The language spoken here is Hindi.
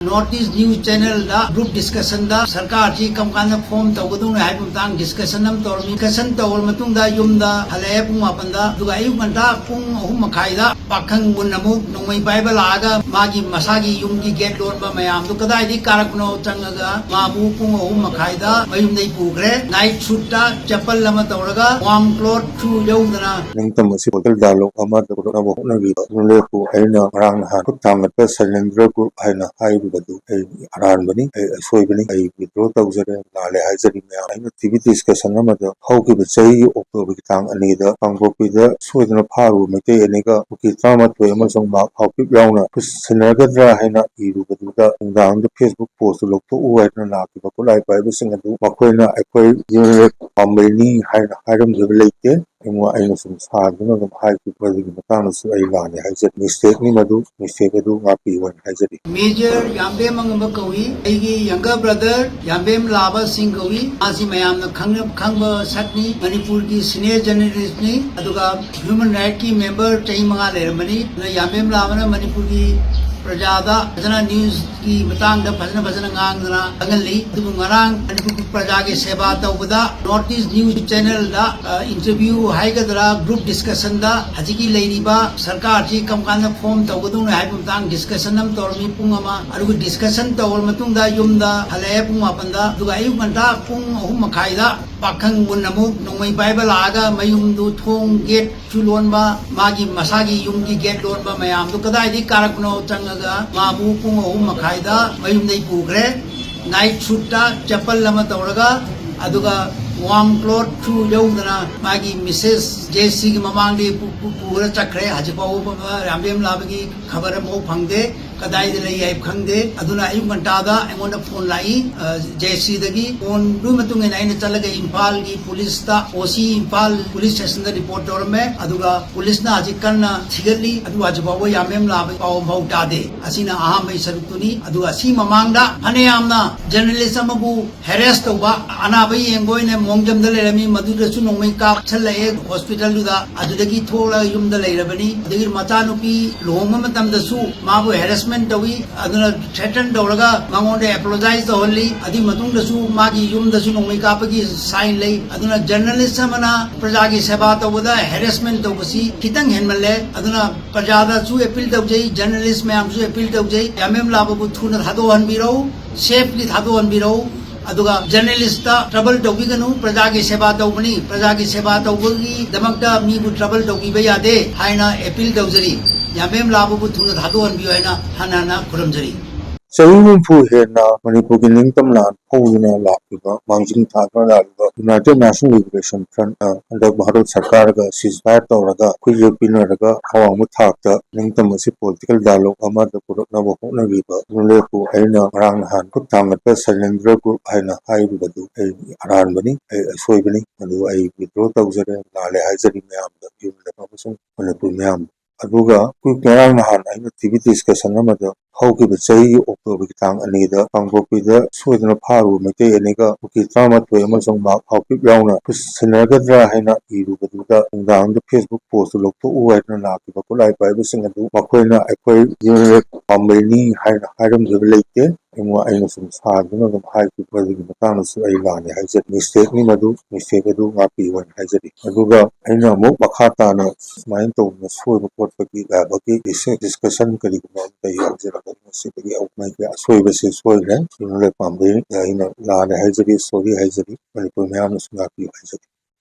north east news channel group discussion सरकार की कम कान फॉर्म तौगदूंग डिस्कशन डिस्कशन तौर हले पुंग मापन अयु घंटा पुंग अहुम मखाइदा पाखंग मुन नोंमै पाइब लागा मागी मसागी युम की गेट लोरब मयाम दु कदाइदि कारकनो चंगगा माबू पुंग अहुम मखाइदा मयुम दei पुग्रे नाइट शूटा चप्पल लमा तौरगा वार्म क्लॉथ थ्रू यौदना निंगतम असी होटल डायलॉग अमा दबना बहुनगी लेपु अइना रांग हान कुतांगत सलेंद्र ग्रुप हाइना हाइबदु अरानबनी सोइबनी विड्रॉ तौजरे नाले हाइजरी मैं आइना टीवी डिस्कशन अमदा हौकी बचई अक्टोबर की तांग अनीदा कांगोपीदा सोइदना फारु मेते अनेगा उकी तामत्वे अमसंग मा हौकी यावना सिनगद्रा हाइना इरुबदुदा दांग फेसबुक पोस्ट लोकतो उवाइना लाकी बकुलाई पाइबसिंग अदु मखोइना अखोइ यूनिट पाम्बेनी हाइना हाइरम जबलेके इमो आइना सुम सादना गम हाइकी बदिगी मताना सु आई लाने हाइजर मिस्टेक नि मदु मिस्टेक अदु गापी वन हाइजरी मेजर याम्बेम मंगब कवी अगी यंगर ब्रदर याम्बेम लाबा सिंह कवी आसी मयाम खंग सकनी मणिपुर की सीनियर जर्नलिस्ट ने अदुगा ह्यूमन राइट की मेंबर चई मंगा लेरमनी याम्बेम लाबना मणिपुर की प्रजादा फजना न्यूज की मतंग फजना फजना गांगना अगली मणिपुर की प्रजा की सेवा तौबदा north east news channel interview हाइगदरा ग्रुप डिस्कशन हजिकी लेरिबा सरकार की कम कान फॉर्म तौगदुंग हाइब डिस्कशन तौरमी पुंग डिस्कशन तौर मतुंगदा युमदा हले पुंग मापनदा अयु घंटा पुंग अहुम मखाइदा पाखंग मुन नोंमै पाइब लागा मयुमदु थोंग गेट चुलोनबा मागी मसागी युम की गेट लोनबा मयाम दु कदाइदि कारकनो चंगगा माबू पुंग अहुम मखाइदा मयुम दei पुग्रे नाइट शूटा चप्पल लमा तौरगा अदुगा वार्म क्लॉथ थ्रू यौदना मागी मिसेस जेसी की ममांगदे पुरा चक्रे हजिपाव रामबेम लाबगी खबर मो फंगदे कदाई दे लई खंगदे अदुना अयु घंटादा एमोन फोन लाई जेसी दगी फोन दु मतुंग नाइन चलगा इंफाल की पुलिस ता ओसी इंफाल पुलिस स्टेशन दा रिपोर्ट तौरमे अदुगा पुलिस ना हजि कन्ना थिगली अदु हजिपाव यामेम लाब पाव भाव तादे असिना अहाम सरुक्तुनी अदु असि ममांगदा फने यामना जर्नलिस्ट अमबु हेरेस तौबा अनाबई एंगोइने मोंगजम दा लेरमी मदुदसु नोंमै काप छलए हॉस्पिटल दुदा अदुदगी थोला युम दा लेरबनी अदगी मचानुपी लोंग मतमदसु माबु हेरेस तवी थ्रेटन तौरगा मंगोंदे एपोलोजाइज तौहली अदि मतुंगदसु मागी युमदसु नोंमै कापगी साइन लई अदुना जर्नलिस्ट अमना प्रजा की सेवा तौबदा हेरेसमेंट तौबसी खितंग हेनमले अदुना प्रजादासु अपील तौजै जर्नलिस्ट मयामसु अपील तौजै यामेम लाबबु थुना थादो हनबिरौ सेफली थादो हनबिरौ अदुगा जर्नलिस्ट ट्रबल तौबिगनु प्रजा की सेवा तौबनी प्रजा की सेवा तौबगी दमकता मीबु ट्रबल तौबिबा यादे हाइना अपील तौजरी यामेम लाबबु थुना थादो हनबियो हाइना हाना खुरमजरी चही हुंफु हेना मणिपुर की निंगतम लान फौजना लाकिबा मांजिंग थादना लालिबा united national liberation front under Bharat सरकार का सीजफायर तौरगा खुये पिनरगा हवांगु थाकता निंगतम असि पॉलिटिकल डायलॉग अमा दपुरना बहुनगीबा लेपु अइना रांग हान कुतांगत सलेंद्र ग्रुप हाइना हाइबदु अरानबनी सोइबनी अदु अइ विड्रॉ तौजरे नाले हाइजरी मयाम दा युमदा अमसुंग मणिपुर मयाम अदुगा कुई केरांग नहान आइना टीवी डिस्कशन अमदा हौकी बचई अक्टोबर की तांग अनीदा कांगोपीदा सोइदना फारु मेते अनेगा उकी तामत्वे अमसंग मा हौकी यावना सिनगद्रा हाइना इरुबदुदा दांग फेसबुक पोस्ट लोकतो उवाइना लाकी बकुलाई पाइबसिंग अदु मखोइना अखोइ यूनिट पाम्बेनी हाइना हाइरम जबलेके इमो आइना सुम सादना गम हाइकी बदिगी मताना सु आई लाने हाइजर मिस्टेक नि मदु मिस्टेक अदु गापी वन हाइजरी अदुगा आइना मो मखाताना स्माइन तौना सोइब पोटपकी गाबकी डिस्कशन करिगुमा तै हाइजर सिटी आउटमाइ के सोइबसे सोइरे इनले पाम्बे आइना लाने हाइजरी सोरी हाइजरी मणिपुर मयाम सुगापी हाइजरी